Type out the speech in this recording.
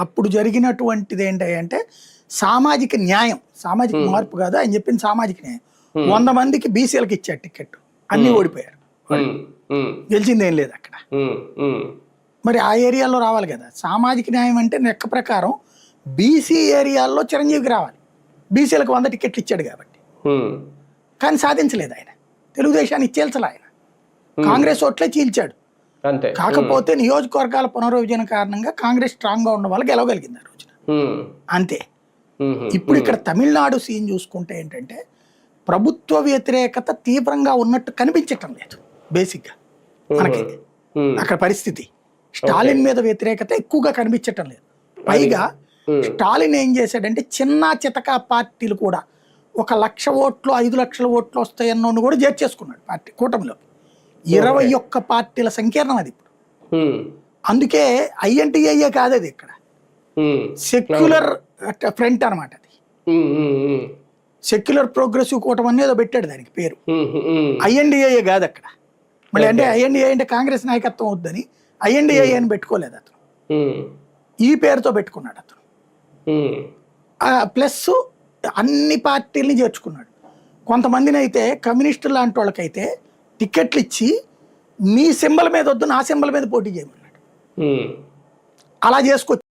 అప్పుడు జరిగినటువంటిది ఏంటంటే సామాజిక న్యాయం, సామాజిక మార్పు కాదు ఆయన చెప్పింది సామాజిక న్యాయం. 100 మందికి బీసీలకు ఇచ్చారు టికెట్, అన్ని ఓడిపోయారు, గెలిచిందేం లేదు అక్కడ. మరి ఆ ఏరియాలో రావాలి కదా సామాజిక న్యాయం అంటే. లెక్క ప్రకారం బీసీ ఏరియాల్లో చిరంజీవికి రావాలి, బీసీలకు 100 టికెట్లు ఇచ్చాడు కాబట్టి. కానీ సాధించలేదు ఆయన, తెలుగుదేశాన్ని ఇచ్చేల్చలే ఆయన, కాంగ్రెస్ ఓట్లే చీల్చాడు. కాకపోతే నియోజకవర్గాల పునర్విభజన కారణంగా కాంగ్రెస్ స్ట్రాంగ్ గా ఉన్న వాళ్ళకి గెలవగలిగింది ఆ రోజున, అంతే. ఇప్పుడు ఇక్కడ తమిళనాడు సీన్ చూసుకుంటే ఏంటంటే ప్రభుత్వ వ్యతిరేకత తీవ్రంగా ఉన్నట్టు కనిపించటం లేదు బేసిక్ గా మనకి అక్కడ పరిస్థితి. స్టాలిన్ మీద వ్యతిరేకత ఎక్కువగా కనిపించటం లేదు. పైగా స్టాలిన్ ఏం చేశాడంటే చిన్న చితక పార్టీలు కూడా 1 లక్ష ఓట్లు 5 లక్షల ఓట్లు వస్తాయన్నోని కూడా చేర్చేసుకున్నాడు పార్టీ కూటమిలో. 21 పార్టీల సంకీర్ణం అది ఇప్పుడు. అందుకే ఐఎన్టీఏ కాదు అది, ఇక్కడ సెక్యులర్ ఫ్రంట్ అనమాట అది. సెక్యులర్ ప్రోగ్రెసివ్ కూటమి అనేది పెట్టాడు దానికి పేరు, ఐఎన్డీఏ కాదు అక్కడ. మళ్ళీ అంటే ఐఎన్డీఏ అంటే కాంగ్రెస్ నాయకత్వం వద్దని ఐఎన్డీఏ అని పెట్టుకోలేదు అతను, ఈ పేరుతో పెట్టుకున్నాడు అతను. ప్లస్ అన్ని పార్టీలని చేర్చుకున్నాడు. కొంతమందిని అయితే కమ్యూనిస్టు లాంటి వాళ్ళకైతే టికెట్లు ఇచ్చి మీ సింబల్ మీద వద్దు నా సింబల్ మీద పోటీ చేయమన్నాడు. అలా చేసుకొచ్చి